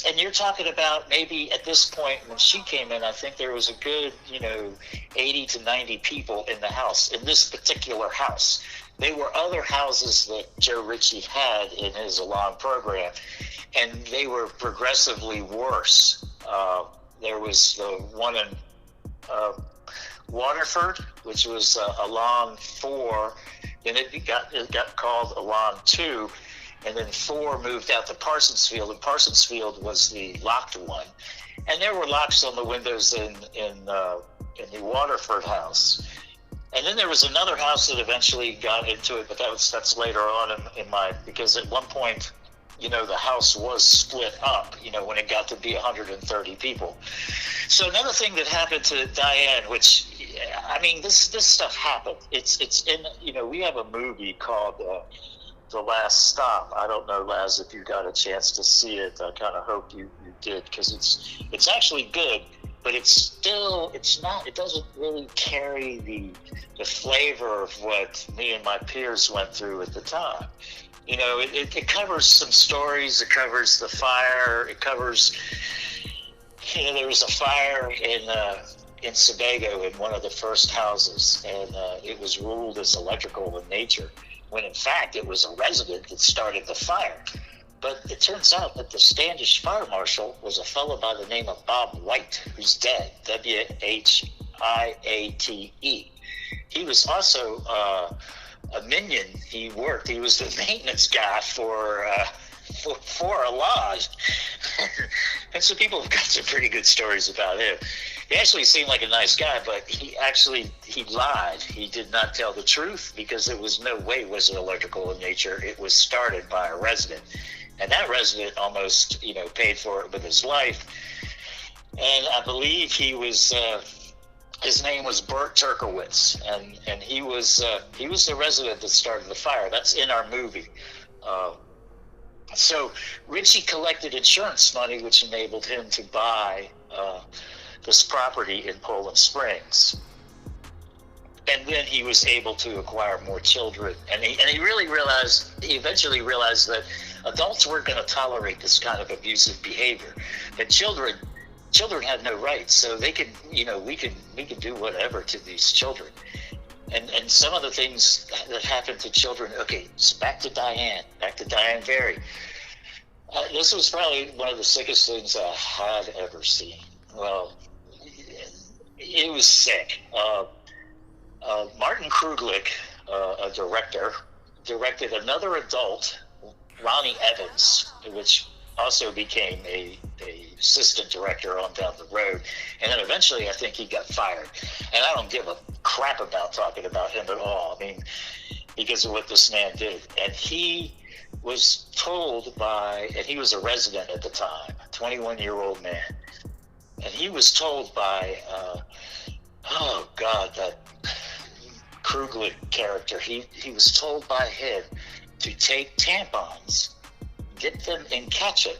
and you're talking about maybe at this point when she came in, I think there was a good, you know, 80 to 90 people in the house, in this particular house. There were other houses that Joe Richie had in his Elan program, and they were progressively worse. There was the one in Waterford, which was Elan 4, then it got called Elan 2, and then 4 moved out to Parsonsfield, and Parsonsfield was the locked one. And there were locks on the windows in the Waterford house. And then there was another house that eventually got into it, but that's later on in my, because at one point, you know, the house was split up, you know, when it got to be 130 people. So another thing that happened to Diane, which, I mean, this stuff happened. It's in, you know, we have a movie called The Last Stop. I don't know, Laz, if you got a chance to see it. I kind of hope you did, because it's actually good. But it doesn't really carry the flavor of what me and my peers went through at the time. You know, it covers some stories, it covers the fire, it covers, you know, there was a fire in Sebago in one of the first houses, and it was ruled as electrical in nature, when in fact it was a resident that started the fire. But it turns out that the Standish fire marshal was a fellow by the name of Bob White, who's dead, Whiiate. He was also a minion. He was the maintenance guy for a lodge. And so people have got some pretty good stories about him. He actually seemed like a nice guy, but he lied. He did not tell the truth, because it was no way was it electrical in nature. It was started by a resident. And that resident almost, you know, paid for it with his life. And I believe he was, his name was Bert Turkowitz, and he was the resident that started the fire. That's in our movie. So Richie collected insurance money, which enabled him to buy this property in Poland Springs. And then he was able to acquire more children. And he he eventually realized that adults weren't going to tolerate this kind of abusive behavior. But children had no rights, so they could, we could do whatever to these children. And some of the things that happened to children, okay, so back to Diane Very. This was probably one of the sickest things I had ever seen. Well, it was sick. Martin Kruglich, a director, directed another adult, Ronnie Evans, which also became a assistant director on down the road. And then eventually I think he got fired. And I don't give a crap about talking about him at all. I mean, because of what this man did. And he was told and he was a resident at the time, a 21-year-old man. And he was told by, that Kruglich character, he was told by him to take tampons, dip them in ketchup,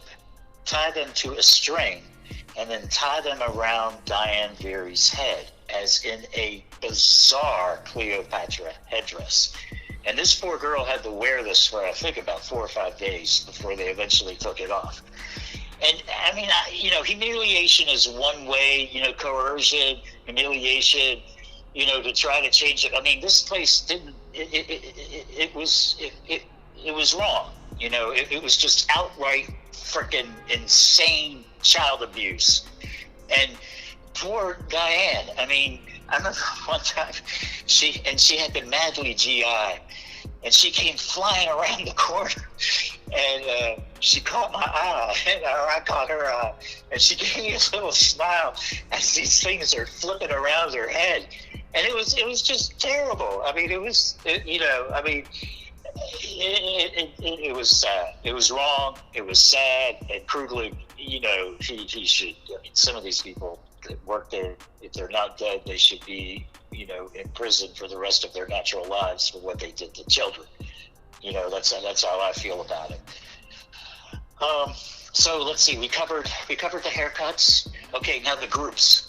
tie them to a string, and then tie them around Diane Very's head, as in a bizarre Cleopatra headdress. And this poor girl had to wear this for, I think, about 4 or 5 days before they eventually took it off. And I mean, humiliation is one way, coercion, humiliation, to try to change it. I mean, this place didn't, it was wrong. It was just outright freaking insane child abuse. And poor Diane, I mean, I remember one time she had been madly GI, and she came flying around the corner, and she caught my eye, or I caught her eye, and she gave me a little smile as these things are flipping around her head, and it was just terrible. I mean, it was sad. It was wrong. It was sad. And Kruglich, he should. I mean, some of these people that work there, if they're not dead, they should be, in prison for the rest of their natural lives for what they did to children. That's how I feel about it. So let's see. We covered the haircuts. Okay, now the groups.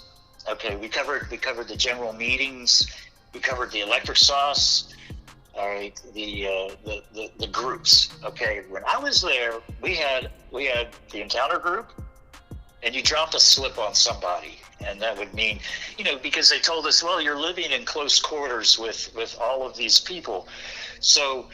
Okay, we covered the general meetings. We covered the electric sauce. All right, the groups. Okay, when I was there, we had the encounter group, and you dropped a slip on somebody, and that would mean, because they told us, well, you're living in close quarters with all of these people, so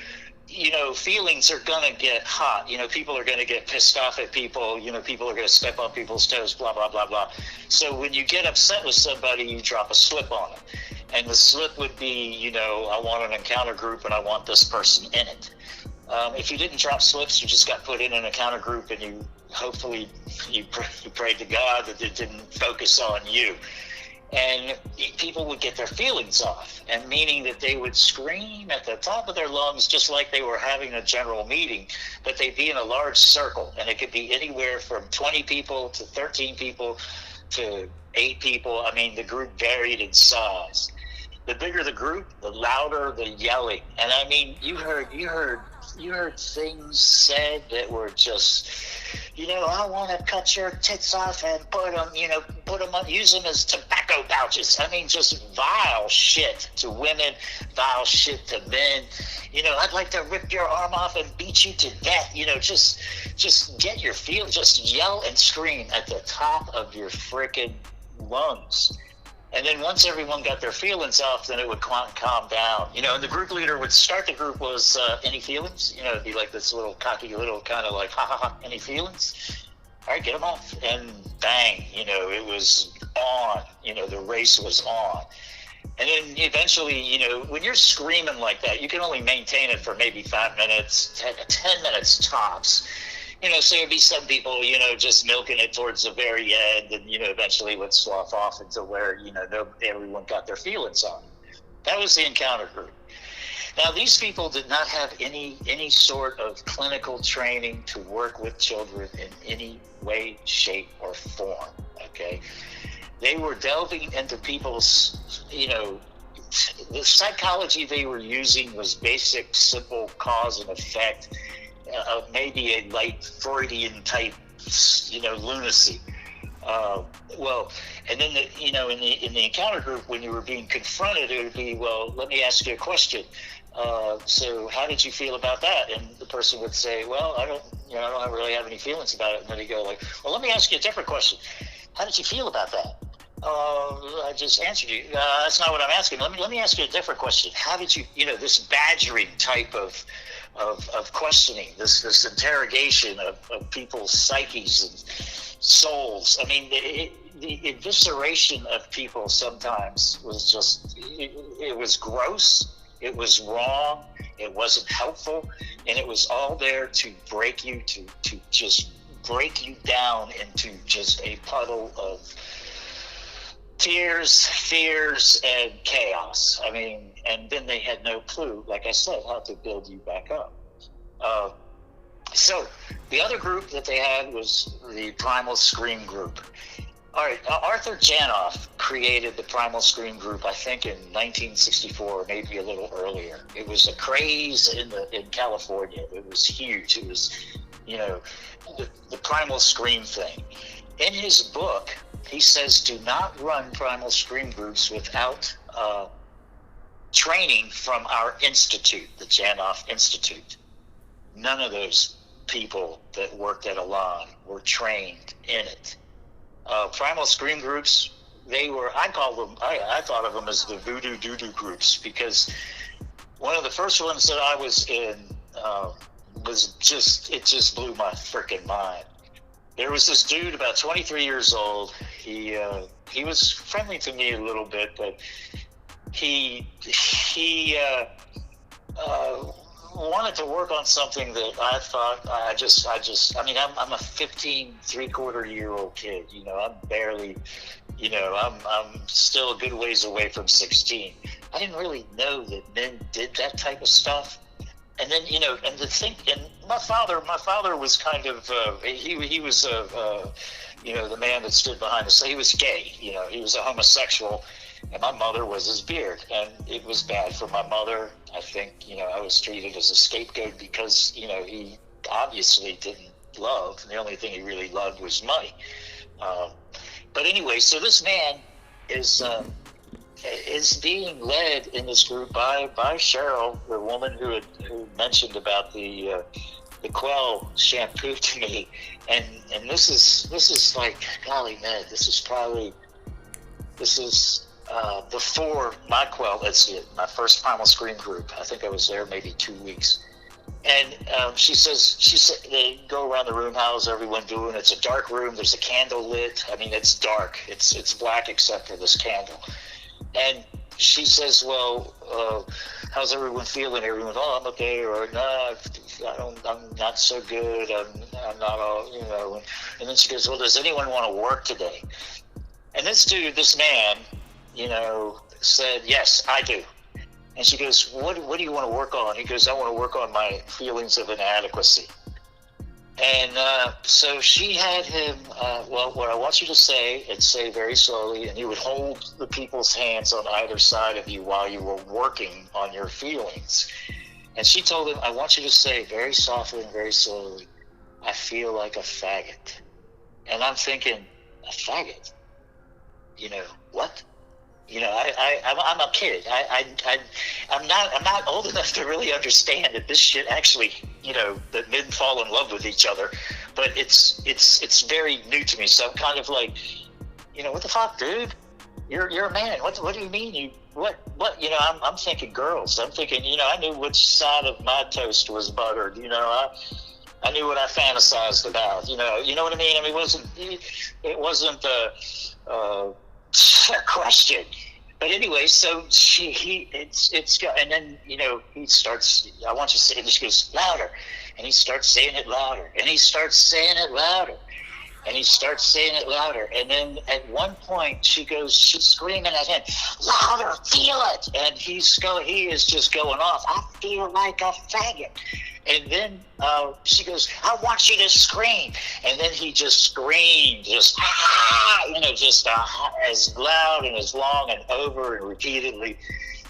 feelings are gonna get hot. People are gonna get pissed off at people. People are gonna step on people's toes. Blah blah blah blah. So when you get upset with somebody, you drop a slip on them. And the slip would be, I want an encounter group and I want this person in it. If you didn't drop slips, you just got put in an encounter group, and you prayed to God that it didn't focus on you. And people would get their feelings off, and meaning that they would scream at the top of their lungs just like they were having a general meeting, but they'd be in a large circle, and it could be anywhere from 20 people to 13 people to 8 people. I mean, the group varied in size. The bigger the group, the louder the yelling. And I mean, you heard things said that were just, I want to cut your tits off and put them on, use them as tobacco pouches. I mean, just vile shit to women, vile shit to men. I'd like to rip your arm off and beat you to death. Just get your feel, just yell and scream at the top of your freaking lungs. And then once everyone got their feelings off, then it would calm down. And the group leader would start the group was, any feelings? It'd be like this little cocky little kind of like, ha, any feelings? All right, get them off. And bang, it was on. The race was on. And then eventually, when you're screaming like that, you can only maintain it for maybe 5 minutes, 10 minutes tops. So there'd be some people, just milking it towards the very end, and, eventually would slough off until where, everyone got their feelings on. That was the encounter group. Now, these people did not have any sort of clinical training to work with children in any way, shape, or form, okay? They were delving into people's, the psychology they were using was basic, simple cause and effect, maybe a light Freudian type, lunacy. Well, and then in the encounter group, when you were being confronted, it would be, well, let me ask you a question. So how did you feel about that? And the person would say, well, I don't really have any feelings about it. And then they go like, well, let me ask you a different question. How did you feel about that? I just answered you. That's not what I'm asking. Let me ask you a different question. How did you, this badgering type of questioning, this interrogation of people's psyches and souls. I mean, the evisceration of people sometimes was just, it was gross, it was wrong, it wasn't helpful, and it was all there to break you, to just break you down into just a puddle of tears, fears, and chaos. I mean, and then they had no clue, like I said, how to build you back up. So the other group that they had was the Primal Scream group. All right, Arthur Janoff created the Primal Scream group, I think in 1964, maybe a little earlier. It was a craze in California. It was huge. It was, the Primal Scream thing. In his book, he says, do not run Primal Scream groups without training from our institute, the Janoff Institute. None of those people that worked at Elan were trained in it. Primal Scream groups, I thought of them as the voodoo doo-doo groups, because one of the first ones that I was in it just blew my freaking mind. There was this dude about 23 years old. He was friendly to me a little bit, but he wanted to work on something that I thought I'm a 15 3/4-year-old kid. I'm barely, I'm still a good ways away from 16. I didn't really know that men did that type of stuff. And then, and my father was kind of, he was, the man that stood behind us. He was gay, he was a homosexual. And my mother was his beard, and it was bad for my mother. I think, I was treated as a scapegoat because, he obviously didn't love. The only thing he really loved was money. But anyway, so this man is being led in this group by Cheryl, the woman who mentioned about the Quell shampoo to me. And this is like, golly, man, this is before my Quell incident, my first Primal Scream group. I think I was there maybe 2 weeks. And she said they go around the room. How's everyone doing? It's a dark room. There's a candle lit. I mean, it's dark. It's black except for this candle. And she says, well, how's everyone feeling? Everyone, oh, I'm okay, or no, I'm not so good. I'm not all, And then she goes, well, does anyone want to work today? And this man, said, yes, I do. And she goes, what do you want to work on? He goes, I want to work on my feelings of inadequacy. And so she had him, well, what I want you to say, and say very slowly, and you would hold the people's hands on either side of you while you were working on your feelings. And she told him, I want you to say very softly and very slowly, I feel like a faggot. And I'm thinking, a faggot? What? I'm a kid. I'm not old enough to really understand that this shit actually, that men fall in love with each other. But it's very new to me. So I'm kind of like, what the fuck, dude? You're a man. What do you mean? I'm thinking girls. I'm thinking, I knew which side of my toast was buttered. I knew what I fantasized about. You know what I mean? I mean, it wasn't a question. But anyway, so and then, he starts, I want you to say, and she goes, louder. And he starts saying it louder. And he starts saying it louder. And he starts saying it louder. And then at one point she's screaming at him, louder, feel it. And he is just going off. I feel like a faggot. And then she goes, I want you to scream. And then he just screamed, just as loud and as long and over and repeatedly.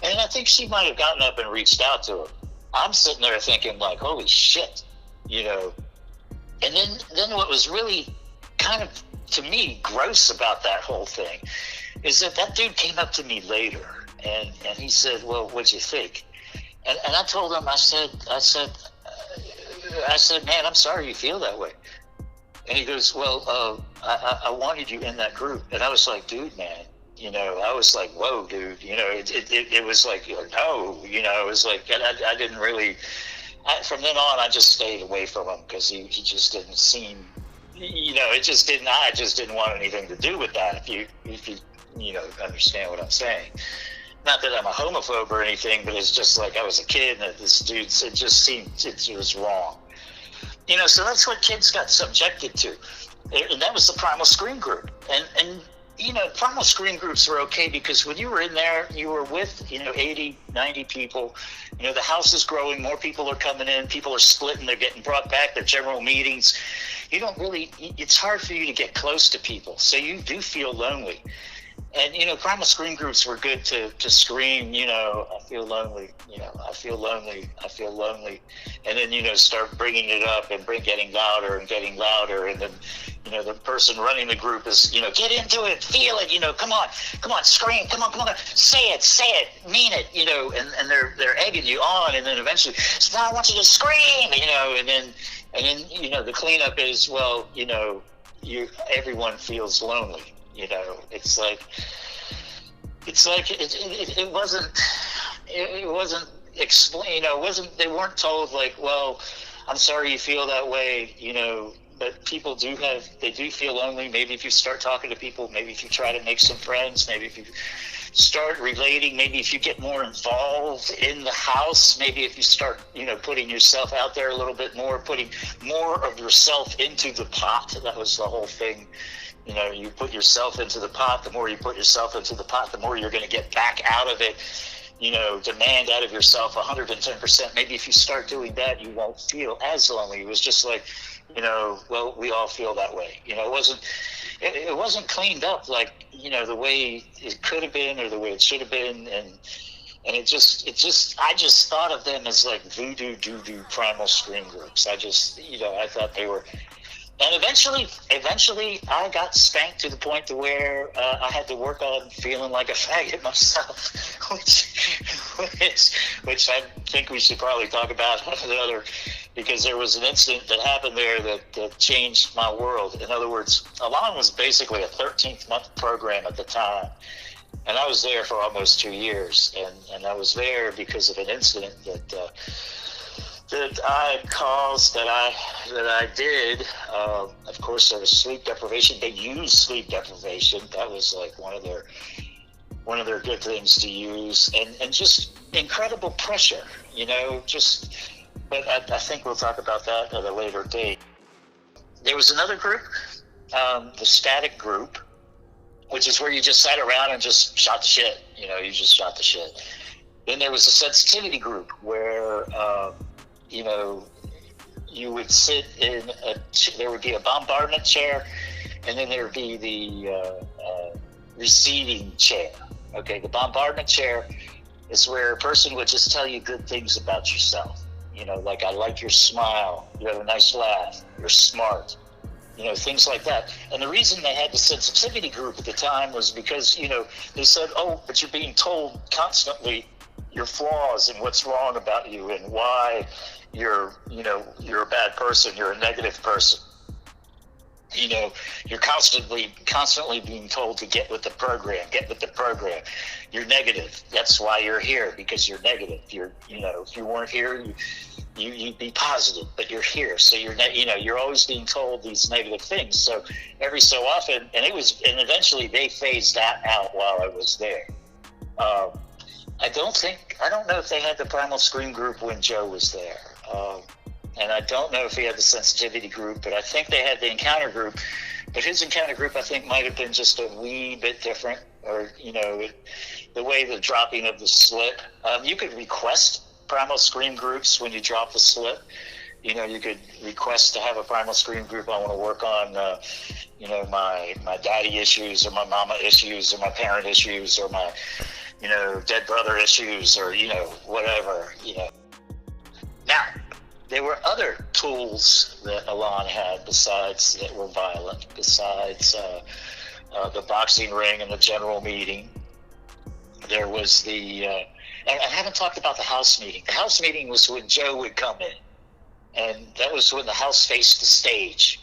And I think she might have gotten up and reached out to him. I'm sitting there thinking like, holy shit, And then what was really kind of to me gross about that whole thing is that dude came up to me later and he said, well, what'd you think? And I told him, I said, man, I'm sorry you feel that way. And he goes, well, I wanted you in that group. And I was like, dude, man, you know, I was like, whoa, dude, you know, it was like, no, you know, it was like, I didn't really, from then on, I just stayed away from him because he just didn't seem, you know, I just didn't want anything to do with that. If you know, understand what I'm saying. Not that I'm a homophobe or anything, but it's just like I was a kid and this dude, it just seemed, it was wrong. You know, so that's what kids got subjected to. And that was the primal scream group. And you know, primal scream groups were okay because when you were in there, you were with, you know, 80, 90 people. You know, the house is growing, more people are coming in, people are splitting, they're getting brought back, they're general meetings. You don't really, it's hard for you to get close to people. So you do feel lonely. And, you know, primal scream groups were good to scream, you know, I feel lonely, you know, I feel lonely, I feel lonely. And then, you know, start bringing it up and getting louder and getting louder. And then, you know, the person running the group is, you know, get into it, feel it, you know, come on, scream, come on, say it, mean it, you know, and they're egging you on. And then eventually, so now I want you to scream, you know, and then, you know, the cleanup is, well, you know, everyone feels lonely. You know, it wasn't explained, you know, they weren't told like, well, I'm sorry you feel that way, you know, but people do feel lonely. Maybe if you start talking to people, maybe if you try to make some friends, maybe if you start relating, maybe if you get more involved in the house, maybe if you start, you know, putting yourself out there a little bit more, putting more of yourself into the pot. That was the whole thing. You know, you put yourself into the pot, the more you put yourself into the pot, the more you're going to get back out of it. You know, demand out of yourself 110%. Maybe if you start doing that, you won't feel as lonely. It was just like, you know, well, we all feel that way. You know, it wasn't cleaned up like, you know, the way it could have been or the way it should have been. And I just thought of them as like voodoo, doo-doo, primal scream groups. I thought they were. And eventually, I got spanked to the point to where I had to work on feeling like a faggot myself, which I think we should probably talk about another, because there was an incident that happened there that changed my world. In other words, Alain was basically a 13th-month program at the time, and I was there for almost 2 years, and I was there because of an incident that I caused, that I did. Of course, there was sleep deprivation. They used sleep deprivation. That was like one of their good things to use, and just incredible pressure, you know. But I think we'll talk about that at a later date. There was another group, the static group, which is where you just sat around and just shot the shit. You know, you just shot the shit. Then there was a sensitivity group where you know, you would sit in there would be a bombardment chair, and then there would be the receiving chair. Okay, the bombardment chair is where a person would just tell you good things about yourself. You know, like, I like your smile, you have a nice laugh, you're smart, you know, things like that. And the reason they had the sensitivity group at the time was because, you know, they said, oh, but you're being told constantly your flaws and what's wrong about you and why you're a bad person, you're a negative person. You know, you're constantly being told to get with the program. You're negative. That's why you're here, because you're negative. You know, if you weren't here, you'd be positive, but you're here. So you're always being told these negative things. So every so often, and eventually they phased that out while I was there. I don't know if they had the primal scream group when Joe was there. And I don't know if he had the sensitivity group, but I think they had the encounter group. But his encounter group, I think, might have been just a wee bit different, or, you know, the way the dropping of the slip. You could request primal scream groups when you drop the slip. You know, you could request to have a primal scream group. I want to work on, you know, my daddy issues, or my mama issues, or my parent issues, or my, you know, dead brother issues, or, you know, whatever, you know. Now, there were other tools that Elan had besides that were violent, besides the boxing ring and the general meeting. There was and I haven't talked about the house meeting. The house meeting was when Joe would come in, and that was when the house faced the stage.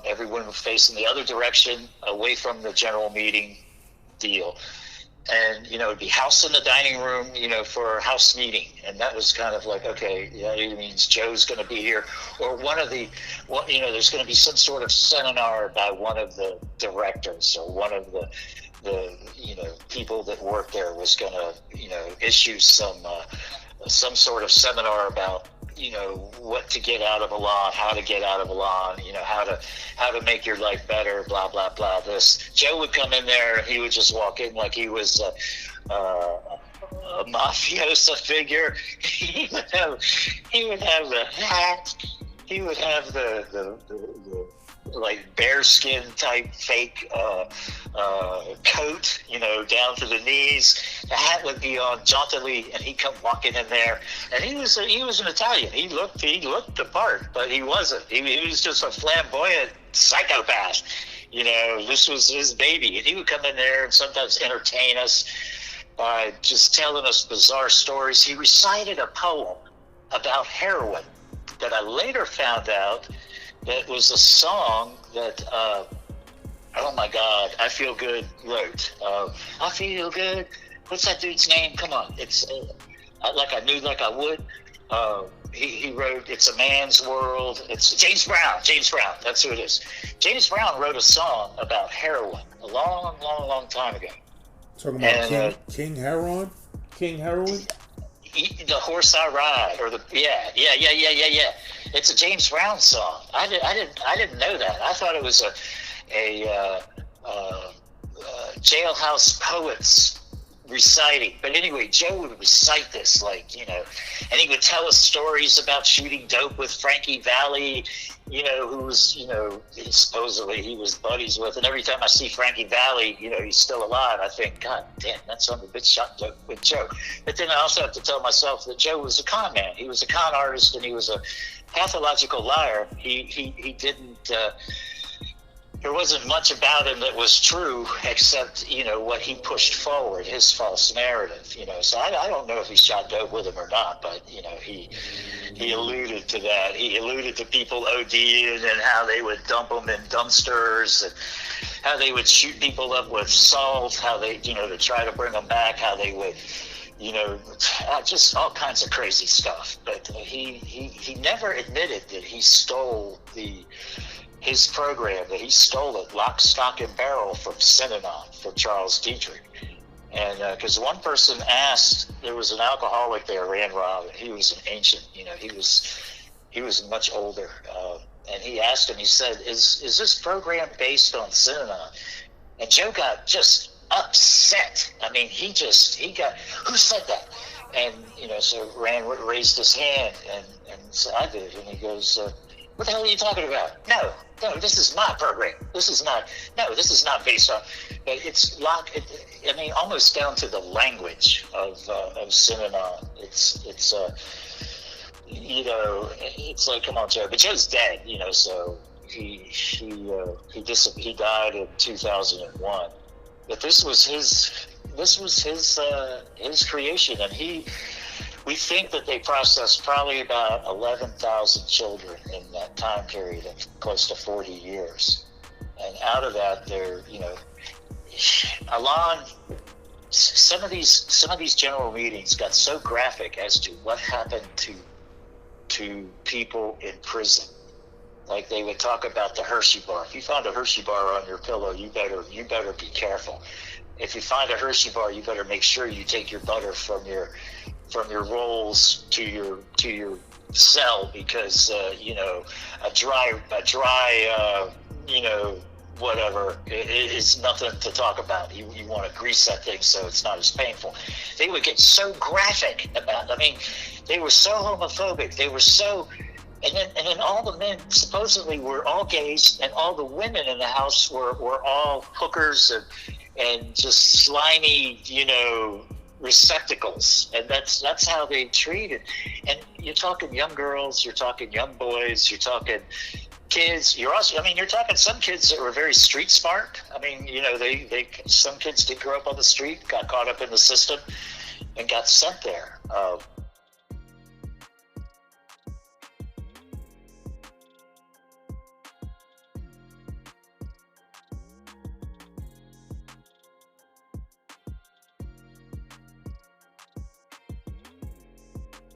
Everyone was facing the other direction, away from the general meeting deal. And, it'd be house in the dining room, for a house meeting. And that was kind of like, okay, yeah, it means Joe's going to be here. Or there's going to be some sort of seminar by one of the directors or one of the people that work there was going to, issue some sort of seminar about, what to get out of Elan, how to get out of Elan, how to make your life better, blah, blah, blah. This Joe would come in there and he would just walk in like he was a mafioso figure. He would have the hat. He would have the like bearskin type fake coat, down to the knees. The hat would be on jauntily, and he'd come walking in there. And he was an Italian. He looked the part, but he wasn't. He was just a flamboyant psychopath. This was his baby, and he would come in there and sometimes entertain us by just telling us bizarre stories. He recited a poem about heroin that I later found out that was a song that, oh my God, I Feel Good wrote. I feel good. What's that dude's name? Come on. It's Like I Knew Like I Would. He wrote It's a Man's World. It's James Brown. That's who it is. James Brown wrote a song about heroin a long, long, long time ago. Talking about King Heroin? King Heroin? The Horse I Ride, or yeah. It's a James Brown song. I didn't know that. I thought it was a jailhouse poets reciting. But anyway, Joe would recite this, and he would tell us stories about shooting dope with Frankie Valli, who was, supposedly he was buddies with. And every time I see Frankie Valli, he's still alive, I think, God damn, that son of a bitch shot dope with Joe. But then I also have to tell myself that Joe was a con man. He was a con artist, and he was a pathological liar. He didn't... there wasn't much about him that was true, except what he pushed forward, his false narrative. So I don't know if he shot dope with him or not, but he alluded to that. He alluded to people ODing and how they would dump them in dumpsters, and how they would shoot people up with salt, how they to try to bring them back, how they would just all kinds of crazy stuff. But he never admitted that he stole his program, that he stole it lock, stock, and barrel from Synanon, from Charles Dietrich. And because one person asked, there was an alcoholic there, Rand Rob, and he was an ancient, he was much older. And he asked him, he said, is this program based on Synanon? And Joe got just upset. I mean, he got, who said that? And, so Rand raised his hand, and so I did, and he goes, what the hell are you talking about? No, this is my program. This is not based on, but it's almost down to the language of Synanon. It's like, come on, Joe. But Joe's dead, so he died in 2001. But this was his creation, and we think that they processed probably about 11,000 children in that time period of close to 40 years. And out of that, Alain, some of these general meetings got so graphic as to what happened to people in prison. Like they would talk about the Hershey bar. If you found a Hershey bar on your pillow, you better be careful. If you find a Hershey bar, you better make sure you take your butter from your rolls to your cell, because a dry whatever is nothing to talk about. You want to grease that thing so it's not as painful. They would get so graphic about. I mean, they were so homophobic. They were so. And then all the men supposedly were all gays, and all the women in the house were all hookers and just slimy, receptacles, and that's how they treat it. And you're talking young girls, you're talking young boys, you're talking kids. You're also, I mean, you're talking some kids that were very street smart. I mean, you know, they some kids did grow up on the street, got caught up in the system, and got sent there.